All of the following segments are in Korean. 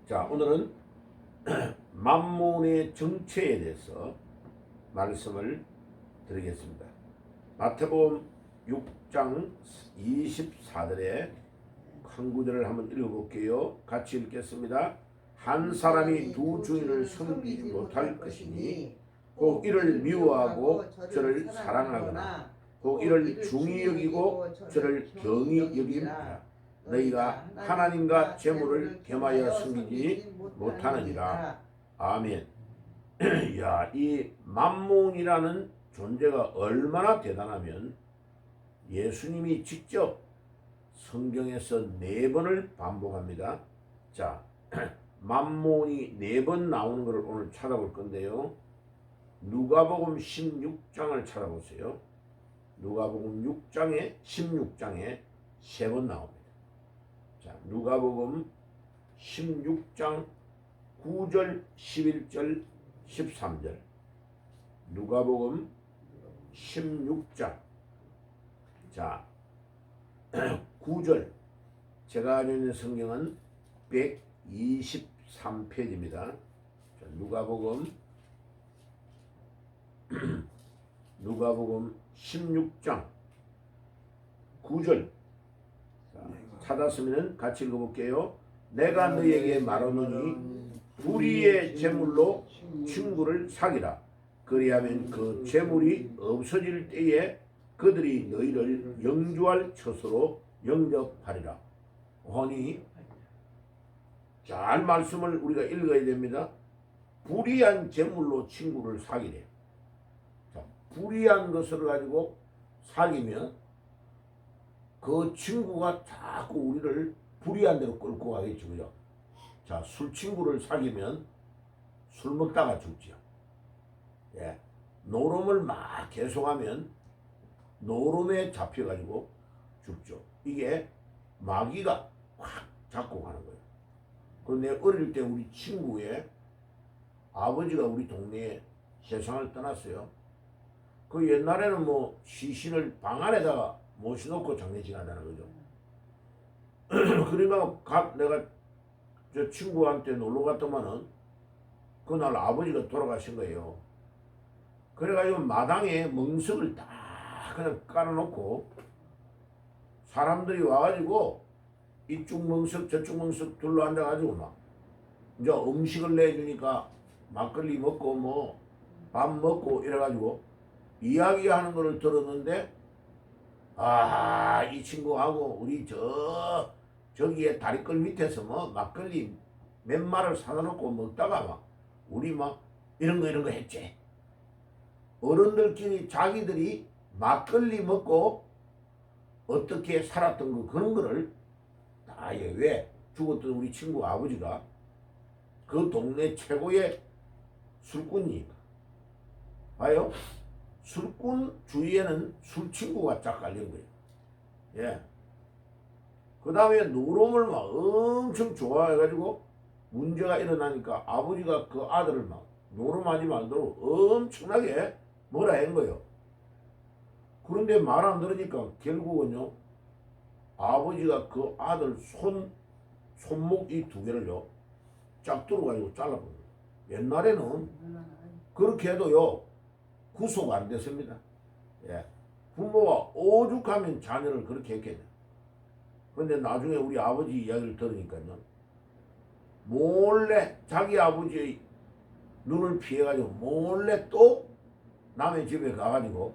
자, 오늘은 만몬의 정체에 대해서 말씀을 드리겠습니다. 마태복음 6장 24절에 한 구절을 한번 읽어볼게요. 같이 읽겠습니다. 한 사람이 두 주인을 섬기지 못할 것이니 혹 이를 미워하고 저를 사랑하거나 혹 이를 중히 여기고 저를 경히 여김이라. 너희가 하나님과 재물을 겸하여 섬기지 못하느니라. 아멘. 야, 이 만몬이라는 존재가 얼마나 대단하면 예수님이 직접 성경에서 4번을 반복합니다. 자, 만몬이 4번 나오는 것을 오늘 찾아볼 건데요. 누가복음 16장을 찾아보세요. 누가복음 16장에 3번 나옵니다. 자, 누가복음 16장 9절, 11절, 13절. 누가복음 16장. 자, 9절. 제가 가지고 있는 성경은 123페이지입니다. 자, 누가복음 16장 9절. 찾았으면 같이 읽어볼게요. 내가 너에게 말하노니 불의의 재물로 친구를 사귀라. 그리하면 그 재물이 없어질 때에 그들이 너희를 영주할 처소로 영접하리라. 허니 잘 말씀을 우리가 읽어야 됩니다. 불의한 재물로 친구를 사귀래. 자, 불의한 것을 가지고 사귀면 그 친구가 자꾸 우리를 불의한 대로 끌고 가겠죠. 자, 술 친구를 사귀면 술 먹다가 죽지요. 예. 노름을 막 계속하면 노름에 잡혀가지고 죽죠. 이게 마귀가 확 잡고 가는 거예요. 그런데 어릴 때 우리 친구의 아버지가 우리 동네에 세상을 떠났어요. 그 옛날에는 뭐 시신을 방 안에다가 모셔놓고 장례식 한다는 거죠. 그러니까 내가 저 친구한테 놀러 갔더만은 그날 아버지가 돌아가신 거예요. 그래가지고 마당에 멍석을 딱 그냥 깔아놓고 사람들이 와가지고 이쪽 멍석 저쪽 멍석 둘러 앉아가지고 막 이제 음식을 내주니까 막걸리 먹고 뭐 밥 먹고 이래가지고 이야기하는 거를 들었는데, 아, 이 친구하고 우리 저기에 다리끌 밑에서 뭐 막걸리 몇 마를 사다 놓고 먹다가 막 우리 막 이런 거 했지. 어른들끼리 자기들이 막걸리 먹고 어떻게 살았던 거 그런 거를 다 왜 죽었던 우리 친구 아버지가 그 동네 최고의 술꾼이니까. 봐요. 술꾼 주위에는 술 친구가 쫙 깔린 거예요. 예. 그 다음에 노름을 막 엄청 좋아해가지고 문제가 일어나니까 아버지가 그 아들을 막 노름하지 말도록 엄청나게 뭐라 한 거예요. 그런데 말 안 들으니까 결국은요, 아버지가 그 아들 손목 이 2개를요, 쫙 들어가지고 잘라버려요. 옛날에는 그렇게 해도요, 구속 안 됐습니다. 예. 부모가 오죽하면 자녀를 그렇게 했겠냐. 그런데 나중에 우리 아버지 이야기를 들으니까요, 몰래 자기 아버지의 눈을 피해가지고 몰래 또 남의 집에 가가지고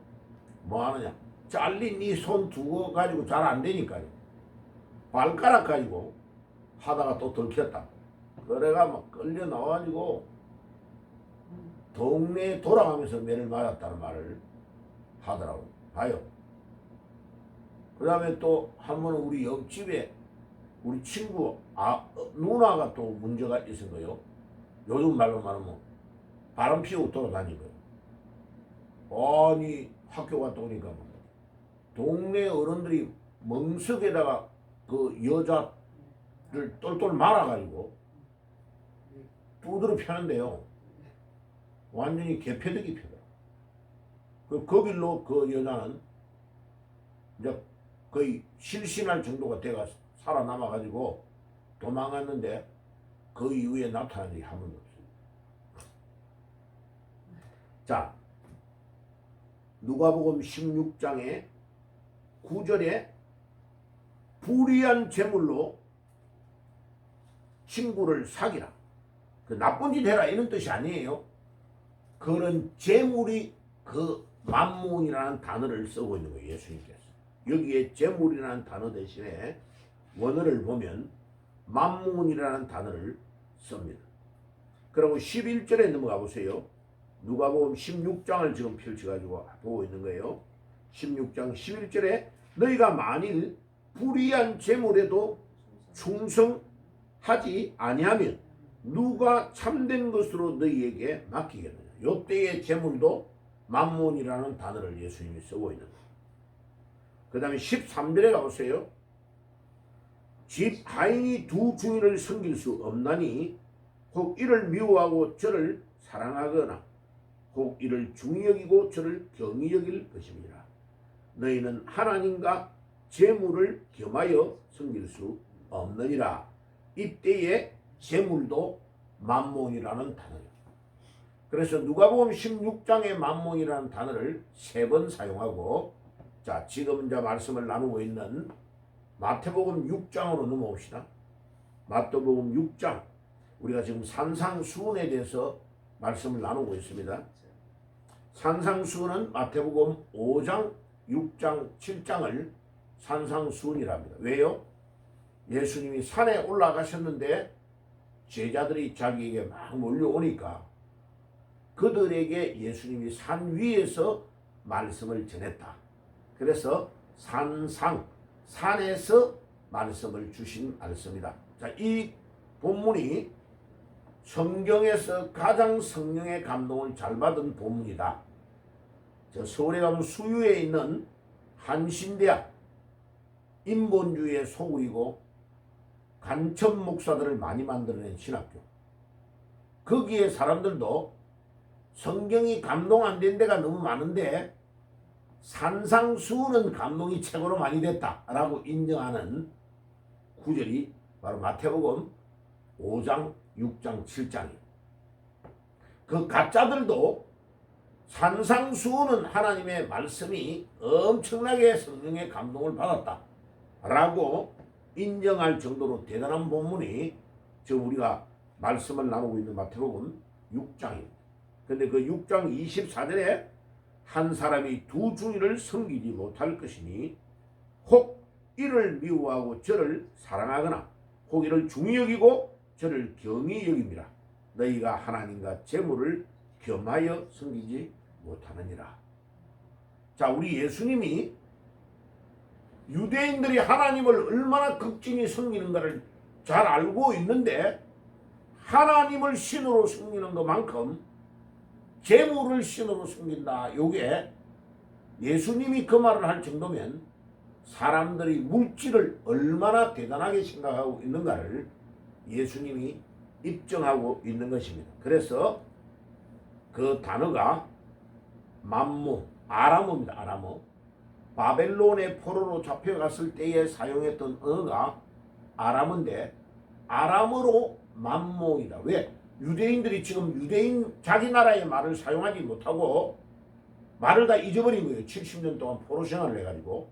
뭐 하느냐, 잘린 이 손 두고 가지고 잘 안 되니까요, 발가락 가지고 하다가 또 들켰다. 그래가 막 끌려 나와가지고 동네에 돌아가면서 매를 맞았다는 말을 하더라고요. 봐요. 그 다음에 또 한 번은 우리 옆집에 우리 친구 누나가 또 문제가 있은 거예요. 요즘 말로 말하면 바람 피우고 돌아다닌 거예요. 아니, 학교 갔다 오니까 동네 어른들이 멍석에다가 그 여자를 똘똘 말아가지고 두드려 펴는데요, 완전히 개패득이 펴더라. 그 길로 그 여자는 이제 거의 실신할 정도가 돼가 살아남아가지고 도망갔는데, 그 이후에 나타난 적이 한 번도 없어요. 자, 누가복음 16장의 9절에 불의한 재물로 친구를 사귀라. 그 나쁜 짓 해라 이런 뜻이 아니에요. 그런 재물이 그 만몬이라는 단어를 쓰고 있는 거예요. 예수님께서. 여기에 재물이라는 단어 대신에 원어를 보면 만몬이라는 단어를 씁니다. 그리고 11절에 넘어가 보세요. 누가복음 16장을 지금 펼쳐가지고 보고 있는 거예요. 16장 11절에 너희가 만일 불의한 재물에도 충성하지 아니하면 누가 참된 것으로 너희에게 맡기겠느냐. 요때의 재물도 만몬이라는 단어를 예수님이 쓰고 있는 거예요. 그 다음에 13절에 가보세요. 집 하인이 두 주인을 섬길 수 없나니 혹 이를 미워하고 저를 사랑하거나 혹 이를 중히 여기고 저를 경히 여길 것입니다. 너희는 하나님과 재물을 겸하여 섬길 수 없느니라. 이때의 재물도 만몬이라는 단어예요. 그래서 누가복음 16장의 만몬이라는 단어를 3번 사용하고, 자, 지금 이제 말씀을 나누고 있는 마태복음 6장으로 넘어옵시다. 마태복음 6장, 우리가 지금 산상수훈에 대해서 말씀을 나누고 있습니다. 산상수훈은 마태복음 5장, 6장, 7장을 산상수훈이랍니다. 왜요? 예수님이 산에 올라가셨는데 제자들이 자기에게 막 몰려오니까 그들에게 예수님이 산 위에서 말씀을 전했다. 그래서 산에서 말씀을 주신 말씀이다. 자, 이 본문이 성경에서 가장 성령의 감동을 잘 받은 본문이다. 저 서울에 가면 수유에 있는 한신대학 인본주의의 소굴이고 간첩 목사들을 많이 만들어낸 신학교. 거기에 사람들도 성경이 감동 안 된 데가 너무 많은데 산상수훈은 감동이 최고로 많이 됐다라고 인정하는 구절이 바로 마태복음 5장, 6장, 7장이에요. 그 가짜들도 산상수훈은 하나님의 말씀이 엄청나게 성령의 감동을 받았다라고 인정할 정도로 대단한 본문이 지금 우리가 말씀을 나누고 있는 마태복음 6장입니다. 근데 그 6장 24절에 한 사람이 두 주인을 섬기지 못할 것이니 혹 이를 미워하고 저를 사랑하거나 혹 이를 중히 여기고 저를 경히 여깁니다. 너희가 하나님과 재물을 겸하여 섬기지 못하느니라. 자, 우리 예수님이 유대인들이 하나님을 얼마나 극진히 섬기는가를 잘 알고 있는데 하나님을 신으로 섬기는 것만큼 재물을 신으로 섬긴다. 요게 예수님이 그 말을 할 정도면 사람들이 물질을 얼마나 대단하게 생각하고 있는가를 예수님이 입증하고 있는 것입니다. 그래서 그 단어가 만몬, 아람어입니다. 아람어. 바벨론의 포로로 잡혀갔을 때에 사용했던 언어가 아람어인데 아람어로 만몬이다. 왜? 유대인들이 지금 유대인 자기 나라의 말을 사용하지 못하고 말을 다 잊어버린 거예요. 70년 동안 포로 생활을 해가지고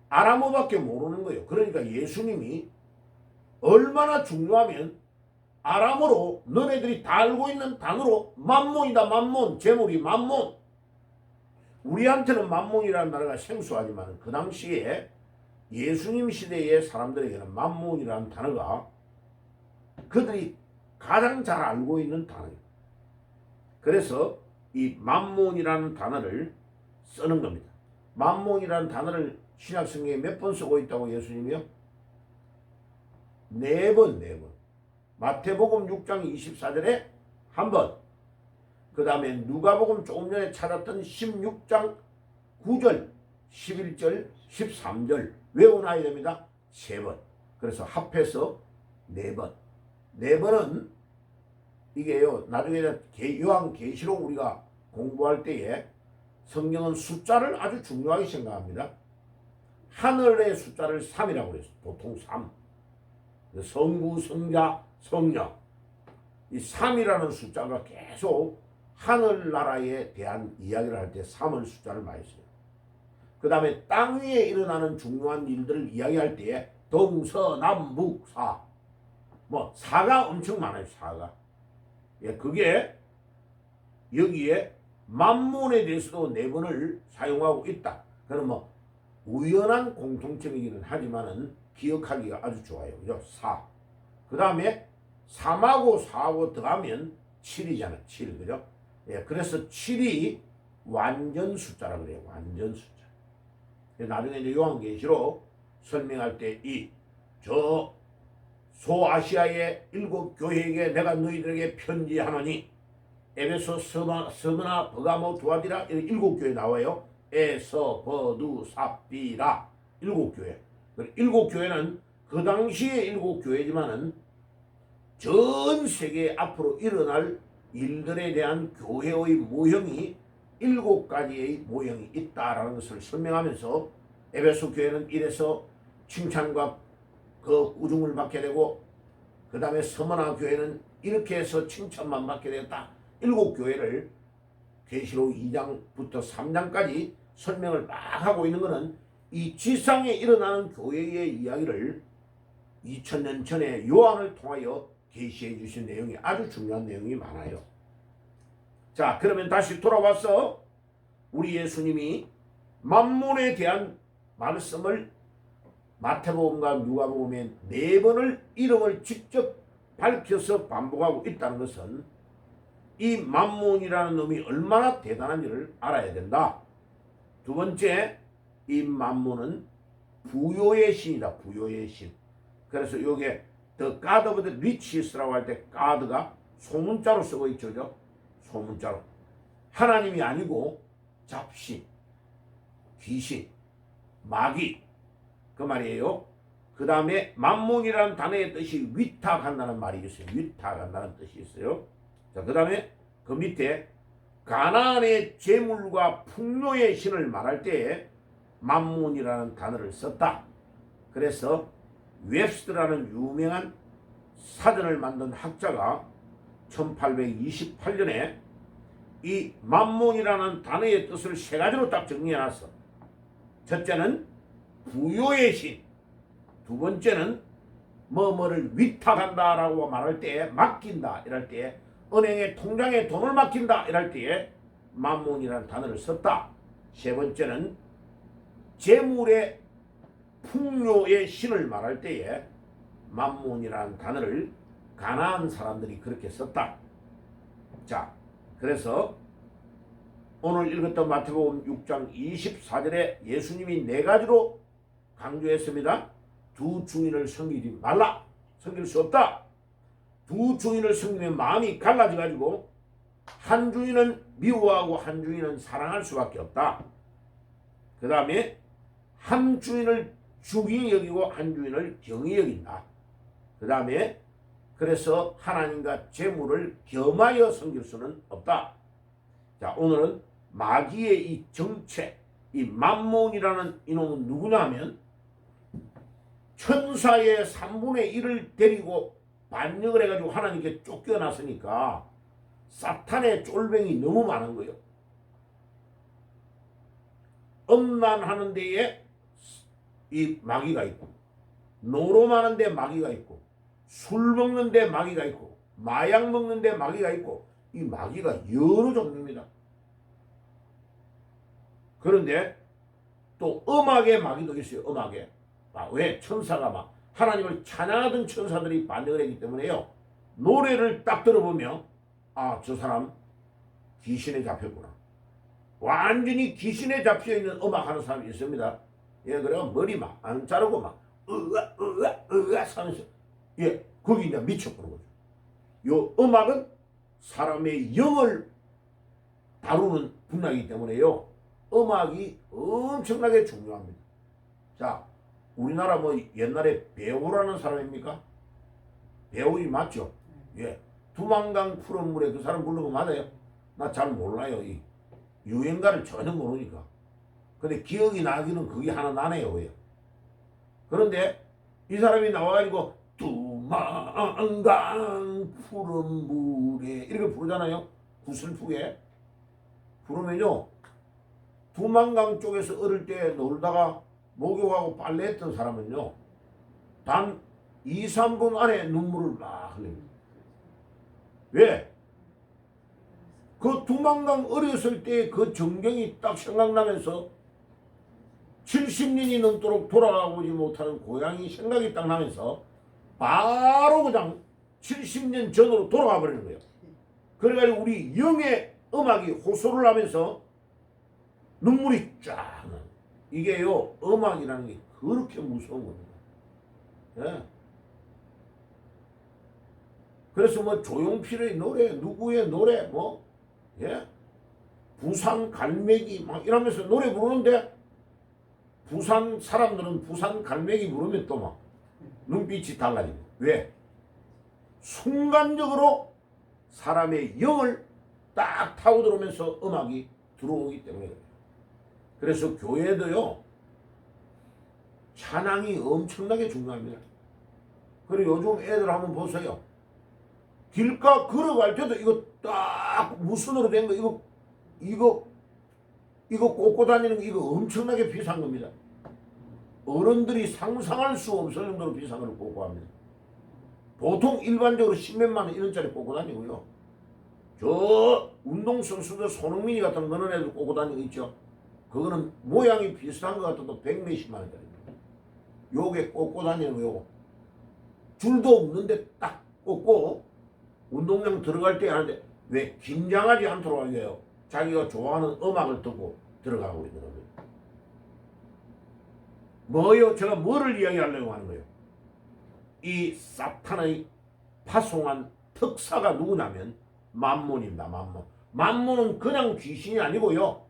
아람어밖에 모르는 거예요. 그러니까 예수님이 얼마나 중요하면 아람어로 너네들이 다 알고 있는 단어로 만몬이다. 만몬, 재물이 만몬. 우리한테는 만몬이라는 단어가 생소하지만 그 당시에 예수님 시대의 사람들에게는 만몬이라는 단어가 그들이 가장 잘 알고 있는 단어예요. 그래서 이 만몬이라는 단어를 쓰는 겁니다. 만몬이라는 단어를 신약성경에 몇 번 쓰고 있다고 예수님이요? 4번. 마태복음 6장 24절에 한 번, 그 다음에 누가복음 조금 전에 찾았던 16장 9절, 11절, 13절 외워놔야 됩니다. 3번. 그래서 합해서 4번. 4번은 이게요, 나중에 요한계시록 우리가 공부할 때에 성경은 숫자를 아주 중요하게 생각합니다. 하늘의 숫자를 3이라고 그랬어요. 보통 3. 성부, 성자, 성령. 이 3이라는 숫자가 계속 하늘나라에 대한 이야기를 할 때 3을 숫자를 많이 써요. 그 다음에 땅 위에 일어나는 중요한 일들을 이야기할 때에 동서남북사, 뭐 사가 엄청 많아요. 사가. 예, 그게 여기에 만문에 대해서도 4번을 사용하고 있다. 그럼 뭐 우연한 공통점이기는 하지만은 기억하기가 아주 좋아요. 그죠? 4. 그 다음에 3하고 4하고 더하면 7이잖아요. 7. 그죠? 예, 그래서 7이 완전 숫자라 그래요. 완전 숫자. 나중에 이제 요한계시록 설명할 때 저 소아시아의 7 교회에게 내가 너희들에게 편지하노니 에베소, 스무나, 버가모, 두아디라 이렇게 7 교회 나와요. 에서, 버두, 삽디라 7 교회. 7 교회는 그 당시에 7 교회지만은 전 세계 앞으로 일어날 일들에 대한 교회의 모형이 7가지의 모형이 있다라는 것을 설명하면서 에베소 교회는 이래서 칭찬과 그 우중을 받게 되고, 그 다음에 서머나 교회는 이렇게 해서 칭찬만 받게 되었다. 7 교회를 계시록 2장부터 3장까지 설명을 막 하고 있는 것은 이 지상에 일어나는 교회의 이야기를 2000년 전에 요한을 통하여 계시해 주신 내용이 아주 중요한 내용이 많아요. 자, 그러면 다시 돌아와서 우리 예수님이 만문에 대한 말씀을 마태복음과 누가복음에 4번을 이름을 직접 밝혀서 반복하고 있다는 것은 이 만문이라는 놈이 얼마나 대단한지를 알아야 된다. 두 번째, 이 만문은 부요의 신이다. 부요의 신. 그래서 요게 The God of the Riches라고 할 때 God가 소문자로 쓰고 있죠. 소문자로. 하나님이 아니고 잡신, 귀신, 마귀 그 말이에요. 그 다음에 만문이라는 단어의 뜻이 위탁한다는 말이 있어요. 위탁한다는 뜻이 있어요. 자, 그 다음에 그 밑에 가나안의 재물과 풍요의 신을 말할 때에 만문이라는 단어를 썼다. 그래서 웹스터라는 유명한 사전을 만든 학자가 1828년에 이 만문이라는 단어의 뜻을 3가지로 딱 정리해놨어. 첫째는 부요의 신, 두 번째는 뭐뭐를 위탁한다라고 말할 때, 맡긴다 이럴 때, 은행에 통장에 돈을 맡긴다 이럴 때에 만문이라는 단어를 썼다. 세 번째는 재물의 풍요의 신을 말할 때에 만문이라는 단어를 가나안 사람들이 그렇게 썼다. 자, 그래서 오늘 읽었던 마태복음 6장 24절에 예수님이 4가지로 강조했습니다. 두 주인을 섬기지 말라. 섬길 수 없다. 두 주인을 섬기면 마음이 갈라져가지고 한 주인은 미워하고 한 주인은 사랑할 수밖에 없다. 그 다음에 한 주인을 중히 여기고 한 주인을 경히 여긴다. 그 다음에 그래서 하나님과 재물을 겸하여 섬길 수는 없다. 자, 오늘은 마귀의 이 정체, 이 만몬이라는 이놈은 누구냐 하면 천사의 3분의 1을 데리고 반역을 해가지고 하나님께 쫓겨났으니까 사탄의 쫄병이 너무 많은 거예요. 음란하는 데에 이 마귀가 있고, 노름하는 데 마귀가 있고, 술 먹는 데 마귀가 있고, 마약 먹는 데 마귀가 있고, 이 마귀가 여러 종류입니다. 그런데 또 음악의 마귀도 있어요. 음악에. 왜? 천사가 막 하나님을 찬양하던 천사들이 반역을 했기 때문에요. 노래를 딱 들어보면 저 사람 귀신에 잡혔구나. 완전히 귀신에 잡혀있는 음악하는 사람이 있습니다. 예, 그래가 머리 막 안 자르고 막 으아 하면서 거기 이제 미쳐버린 거죠. 요 음악은 사람의 영을 다루는 분야이기 때문에요. 음악이 엄청나게 중요합니다. 자, 우리나라 뭐 옛날에 배우라는 사람입니까? 배우이 맞죠? 예. 두만강 푸른 물에 그 사람 부르는 거 맞아요? 나 잘 몰라요. 이 유행가를 전혀 모르니까. 근데 기억이 나기는 그게 하나 나네요. 그런데 이 사람이 나와가지고 두만강 두만강 푸른 물에 이렇게 부르잖아요. 구슬프게 부르면요, 두만강 쪽에서 어릴 때 놀다가 목욕하고 빨래했던 사람은요, 단 2, 3분 안에 눈물을 막 흘립니다. 왜? 그 두만강 어렸을 때 그 전경이 딱 생각나면서 70년이 넘도록 돌아가보지 못하는 고향이 생각이 딱 나면서 바로 그냥 70년 전으로 돌아가 버리는 거예요. 그래가지고 우리 영의 음악이 호소를 하면서 눈물이 쫙 나요. 이게요, 음악이라는 게 그렇게 무서운 겁니다. 예. 그래서 뭐 조용필의 노래, 누구의 노래, 뭐, 예? 부산 갈매기 막 이러면서 노래 부르는데, 부산 사람들은 부산 갈매기 부르면 또 막 눈빛이 달라집니다. 왜? 순간적으로 사람의 영을 딱 타고 들어오면서 음악이 들어오기 때문에 그래요. 그래서 교회도요, 찬양이 엄청나게 중요합니다. 그리고 요즘 애들 한번 보세요. 길가 걸어갈 때도 이거 딱 무선으로 된 거, 이거 꽂고 다니는 거, 이거 엄청나게 비싼 겁니다. 어른들이 상상할 수 없을 정도로 비싼 걸 꽂고 합니다. 보통 일반적으로 10몇만 원 이런짜리 꽂고 다니고요. 저 운동선수들 손흥민이 같은 그런 애들 꽂고 다니는 거 있죠. 그거는 모양이 비슷한 것 같아도 100몇십만 원짜리입니다. 요게 꽂고 다니는 거요. 줄도 없는데 딱 꽂고 운동장 들어갈 때 하는데, 왜 긴장하지 않도록 하게요. 자기가 좋아하는 음악을 듣고 들어가고 있는 겁니다. 뭐요? 제가 뭐를 이야기하려고 하는 거예요? 이 사탄의 파송한 특사가 누구냐면 만몬입니다. 만몬. 만몬은 그냥 귀신이 아니고요,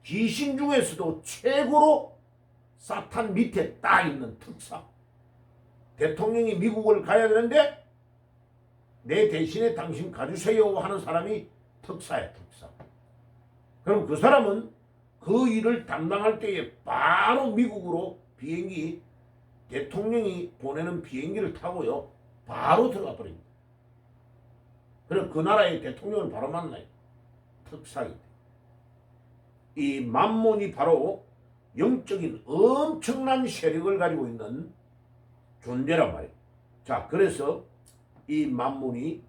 귀신 중에서도 최고로 사탄 밑에 딱 있는 특사. 대통령이 미국을 가야 되는데 내 대신에 당신 가주세요 하는 사람이 특사야, 특사. 그럼 그 사람은 그 일을 담당할 때에 바로 미국으로 비행기, 대통령이 보내는 비행기를 타고요, 바로 들어가 버립니다. 그럼 그 나라의 대통령을 바로 만나요. 특사이기 때문에. 이 만몬이 바로 영적인 엄청난 세력을 가지고 있는 존재란 말이에요. 자, 그래서 이 만몬이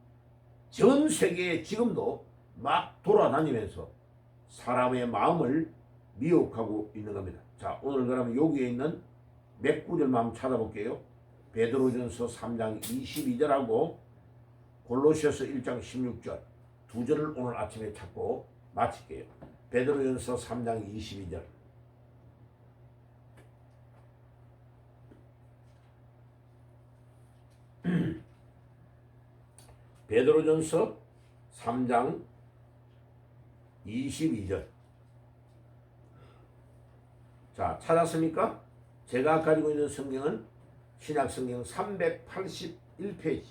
전 세계에 지금도 막 돌아다니면서 사람의 마음을 미혹하고 있는 겁니다. 자, 오늘 그러면 여기에 있는 몇 구절만 한번 찾아볼게요. 베드로전서 3장 22절하고 골로새서 1장 16절 두 절을 오늘 아침에 찾고 마칠게요. 베드로전서 3장 22절. 베드로전서 3장 22절. 자, 찾았습니까? 제가 가지고 있는 성경은 신약성경 381페이지.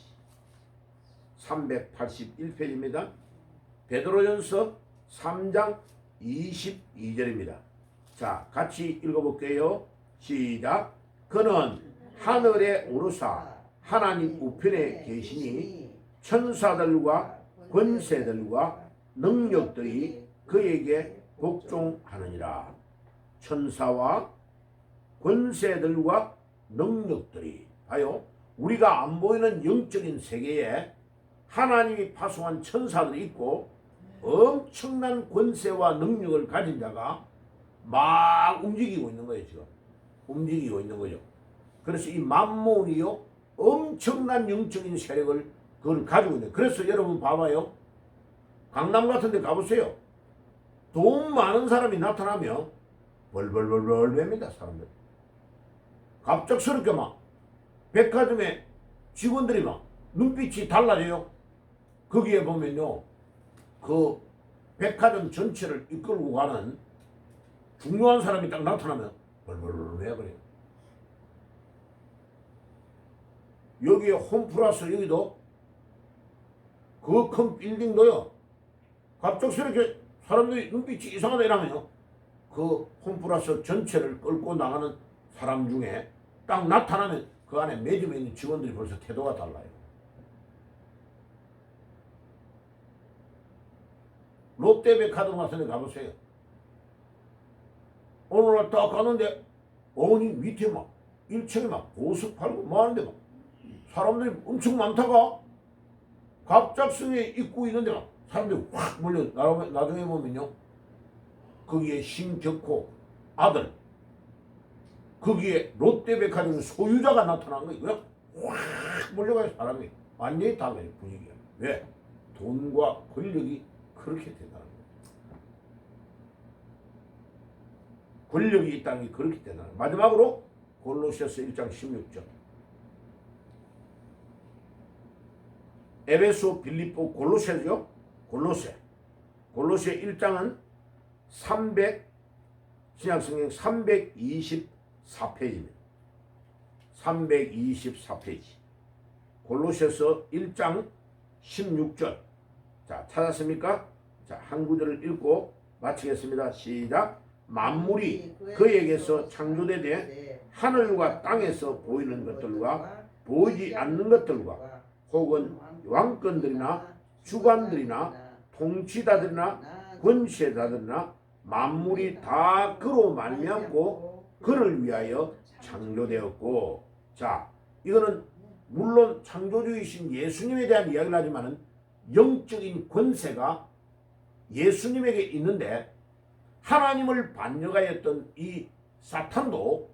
381페이지입니다. 베드로전서 3장 22절입니다. 자, 같이 읽어볼게요. 시작. 그는 하늘에 오르사 하나님 우편에 계시니 천사들과 권세들과 능력들이 그에게 복종하느니라. 천사와 권세들과 능력들이, 봐요, 우리가 안 보이는 영적인 세계에 하나님이 파송한 천사들이 있고 엄청난 권세와 능력을 가진 자가 막 움직이고 있는 거예요. 지금 움직이고 있는 거죠. 그래서 이 만몬이요, 엄청난 영적인 세력을 그걸 가지고 있는. 그래서 여러분 봐봐요. 강남 같은 데 가보세요. 돈 많은 사람이 나타나면 벌벌벌벌 맵니다, 사람들. 갑작스럽게 막 백화점에 직원들이 막 눈빛이 달라져요. 거기에 보면요, 그 백화점 전체를 이끌고 가는 중요한 사람이 딱 나타나면 벌벌벌 매버려요. 여기에 홈플러스, 여기도 그 큰 빌딩도요, 갑작스럽게 사람들이 눈빛이 이상하다 이러면요, 그 홈플러스 전체를 끌고 나가는 사람 중에 딱 나타나면 그 안에 매집에 있는 직원들이 벌써 태도가 달라요. 롯데백화점 가서 가보세요. 오늘 딱 가는데 어머니 밑에 막 1층에 막 보석 팔고 뭐 하는데 막 사람들이 엄청 많다가 갑작스레 입고 있는데 막 사람들이 확 몰려. 나중에 보면요, 거기에 신격호 아들, 거기에 롯데백화점 소유자가 나타난 거예요. 그냥 확 몰려가요. 사람이 완전히 달라요, 분위기가. 왜? 돈과 권력이 그렇게 된다는 거예요. 권력이 있다는 게 그렇게 된다는 거예요. 마지막으로 골로새서 1장 16절. 에베소, 빌립보, 골로새죠. 골로새 1장은 신약성경 324페이지입니다. 324페이지. 골로새서 1장 16절. 자, 찾았습니까? 자, 한 구절을 읽고 마치겠습니다. 시작. 만물이 그에게서 창조되되 하늘과 땅에서 보이는 것들과 보이지 않는 것들과 혹은 왕권들이나 주관들이나 통치자들이나 권세자들이나 만물이 다 그로 말미암고 그를 위하여 창조되었고. 자, 이거는 물론 창조주이신 예수님에 대한 이야기를 하지만은 영적인 권세가 예수님에게 있는데, 하나님을 반역하였던 이 사탄도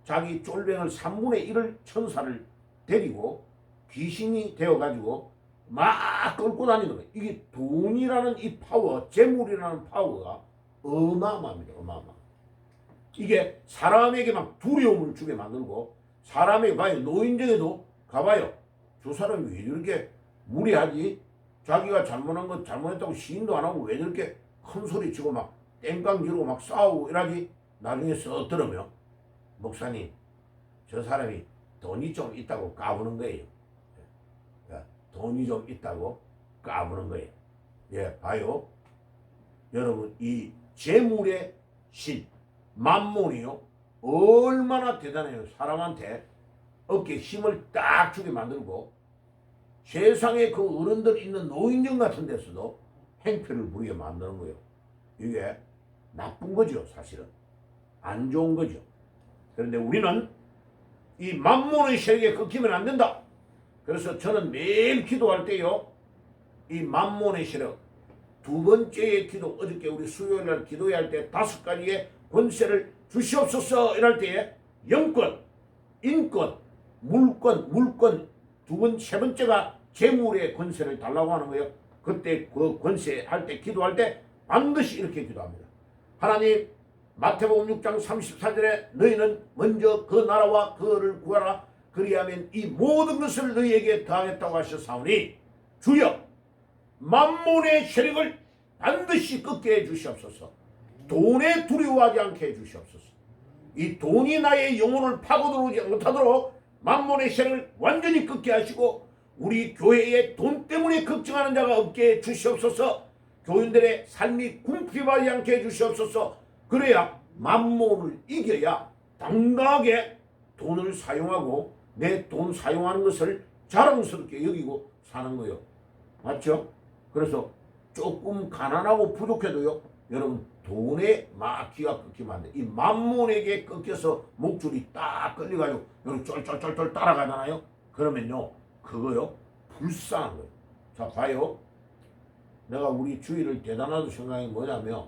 자기 쫄병을 3분의 1을 천사를 데리고 귀신이 되어가지고 막 끌고 다니는 거예요. 이게 돈이라는 이 파워, 재물이라는 파워가 어마어마합니다. 어마어마. 이게 사람에게 막 두려움을 주게 만들고, 사람에게 봐요. 노인정에도 가봐요. 저 사람이 왜 저렇게 무리하지? 자기가 잘못한 건 잘못했다고 시인도 안 하고 왜 저렇게 큰 소리 치고 막 땡깡 지르고 막 싸우고 이러지? 나중에 썩 들으면, 목사님, 저 사람이 돈이 좀 있다고 까부는 거예요. 돈이 좀 있다고 까부는 거예요. 예, 봐요. 여러분, 이 재물의 신, 만몬이요, 얼마나 대단해요. 사람한테 어깨에 힘을 딱 주게 만들고, 세상에 그 어른들 있는 노인정 같은 데서도 행패를 부리게 만드는 거예요. 이게 나쁜 거죠, 사실은. 안 좋은 거죠. 그런데 우리는 이 만몬의 세력에 꺾이면 안 된다. 그래서 저는 매일 기도할 때요, 이 만몬의 세력, 두 번째의 기도, 어저께 우리 수요일날 기도할 때 5가지의 권세를 주시옵소서 이럴 때에 영권, 인권, 물권, 세 번째가 재물의 권세를 달라고 하는 거예요. 그때 그 권세 할 때, 기도할 때 반드시 이렇게 기도합니다. 하나님, 마태복음 6장 34절에 너희는 먼저 그 나라와 그를 구하라. 그리하면 이 모든 것을 너희에게 더하겠다고 하셨사오니 주여, 만몬의 세력을 반드시 꺾게 해 주시옵소서. 돈에 두려워하지 않게 해 주시옵소서. 이 돈이 나의 영혼을 파고들지 못하도록 만몬의 세력을 완전히 꺾게 하시고, 우리 교회에 돈 때문에 걱정하는 자가 없게 해 주시옵소서. 교인들의 삶이 궁핍하지 않게 해 주시옵소서. 그래야 만몬을 이겨야 당당하게 돈을 사용하고 내 돈 사용하는 것을 자랑스럽게 여기고 사는 거예요. 맞죠? 그래서 조금 가난하고 부족해도요, 여러분, 돈에 막 기가 꺾이면 안 돼. 이 만몬에게 꺾여서 목줄이 딱 끌려가지고 여기 쫄쫄쫄쫄 따라가잖아요. 그러면요, 그거요, 불쌍한 거예요. 자, 봐요. 내가 우리 주위를 대단하다고 생각한 게 뭐냐면,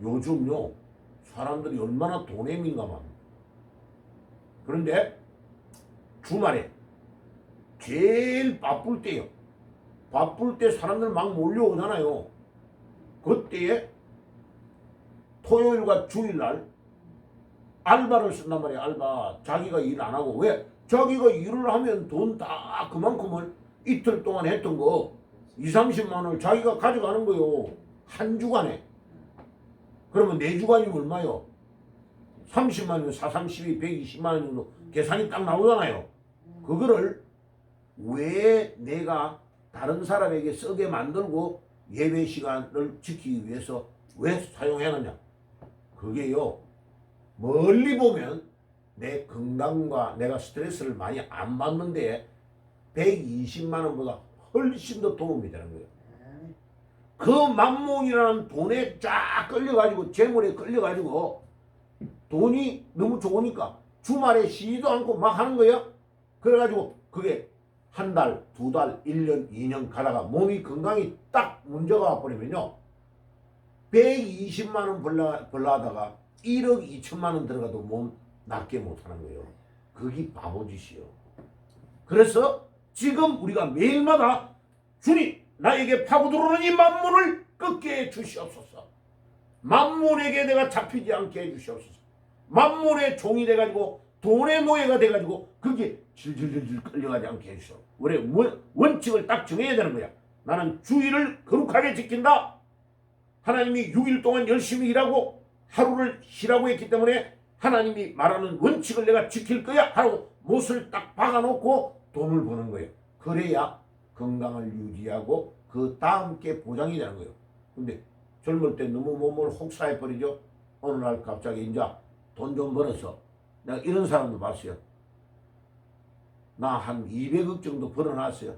요즘요, 사람들이 얼마나 돈에 민감합니다. 그런데 주말에 제일 바쁠 때요, 바쁠 때 사람들 막 몰려오잖아요. 그때에 토요일과 주일날 알바를 쓴단 말이에요. 알바. 자기가 일 안 하고. 왜? 자기가 일을 하면 돈 다 그만큼을 이틀 동안 했던 거 20, 30만 원을 자기가 가져가는 거요. 한 주간에. 그러면 4주간이면 얼마요? 30만 원, 4, 32, 120만 원 정도 계산이 딱 나오잖아요. 그거를 왜 내가 다른 사람에게 쓰게 만들고 예배 시간을 지키기 위해서 왜 사용해놨냐? 그게요, 멀리 보면 내 건강과 내가 스트레스를 많이 안 받는데 120만 원보다 훨씬 더 도움이 되는 거예요. 그 만몬이라는 돈에 쫙 끌려가지고 재물에 끌려가지고 돈이 너무 좋으니까 주말에 쉬지도 않고 막 하는 거야. 그래가지고 그게 한 달, 두 달, 1년, 2년 가다가 몸이 건강이 딱 문제가 와버리면요. 120만 원 벌라 하다가 1억 2천만 원 들어가도 몸 낫게 못하는 거예요. 그게 바보짓이요. 그래서 지금 우리가 매일마다 주님 나에게 파고들어오는 이 만몬을 꺾게 해주시옵소서. 만몬에게 내가 잡히지 않게 해주시옵소서. 만몬의 종이 돼가지고 돈의 노예가 돼가지고 그게 질질질질 끌려가지 않게 해주시옵소서. 우리 원칙을 딱 정해야 되는 거야. 나는 주일을 거룩하게 지킨다. 하나님이 6일 동안 열심히 일하고 하루를 쉬라고 했기 때문에 하나님이 말하는 원칙을 내가 지킬 거야 하고 못을 딱 박아놓고 돈을 버는 거예요. 그래야 건강을 유지하고 그 다음 게 보장이 되는 거예요. 근데 젊을 때 너무 몸을 혹사해버리죠. 어느 날 갑자기 이제 돈 좀 벌어서 내가 이런 사람도 봤어요. 나 한 200억 정도 벌어놨어요.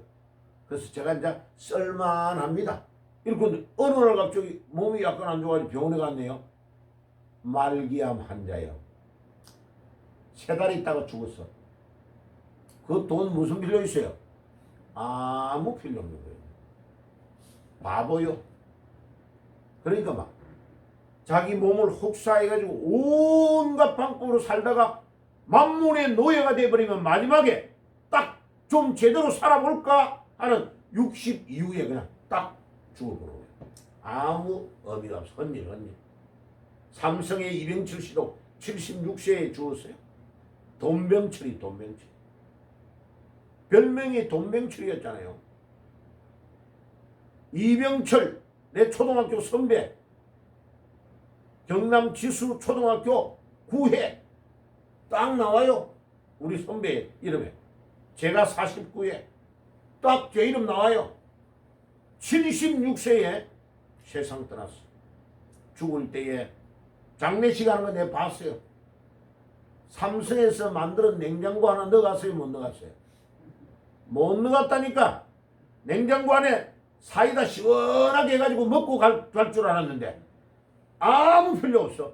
그래서 제가 이제 쓸만합니다. 이렇게 어느 날 갑자기 몸이 약간 안 좋아가지고 병원에 갔네요. 말기암 환자예요. 3달 있다가 죽었어. 그 돈 무슨 필요 있어요? 아무 필요 없는 거예요. 바보요. 그러니까 막 자기 몸을 혹사해가지고 온갖 방법으로 살다가 만몬의 노예가 돼버리면 마지막에 딱 좀 제대로 살아볼까 하는 60 이후에 그냥 딱 죽어버리는 거예요. 아무 의미가 없어. 헌일. 삼성의 이병철 씨도 76세에 죽었어요. 돈병철이. 별명이 돈병철이었잖아요. 이병철 내 초등학교 선배, 경남 지수 초등학교 9회 딱 나와요. 우리 선배 이름에. 제가 49회 딱 제 이름 나와요. 76세에 세상 떠났어. 죽을 때에 장례식 하는 거 내가 봤어요. 삼성에서 만든 냉장고 하나 넣어갔어요? 못 넣어갔어요? 못 넣어갔다니까. 냉장고 안에 사이다 시원하게 해가지고 먹고 갈 줄 알았는데 아무 필요 없어.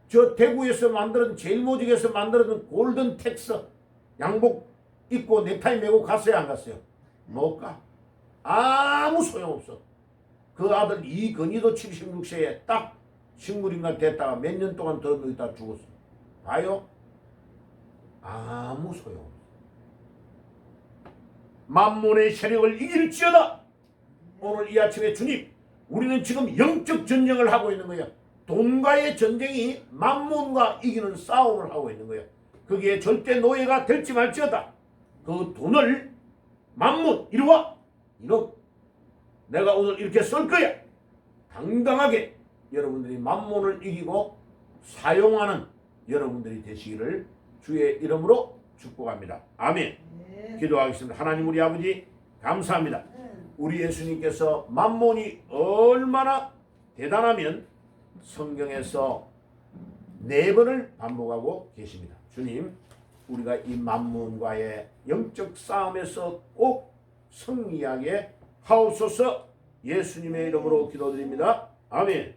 저 대구에서 만들었던 제일모직에서 만들었던 골든 텍스 양복 입고 넥타이 메고 갔어요? 안 갔어요? 못 가. 아무 소용없어. 그 아들 이건희도 76세에 딱 식물인간 됐다가 몇 년 동안 더 있다 죽었어. 봐요? 아무 소용없어. 만몬의 세력을 이길지어다. 오늘 이 아침에 주님, 우리는 지금 영적 전쟁을 하고 있는 거야. 돈과의 전쟁이 만몬과 이기는 싸움을 하고 있는 거야. 그게 절대 노예가 될지 말지어다. 그 돈을 만몬 이리와. 이놈 내가 오늘 이렇게 쓸 거야. 당당하게 여러분들이 만몬을 이기고 사용하는 여러분들이 되시기를 주의 이름으로 축복합니다. 아멘. 네. 기도하겠습니다. 하나님 우리 아버지 감사합니다. 우리 예수님께서 만몬이 얼마나 대단하면 성경에서 4번을 반복하고 계십니다. 주님, 우리가 이 만몬과의 영적 싸움에서 꼭 승리하게 하옵소서. 예수님의 이름으로 기도드립니다. 아멘.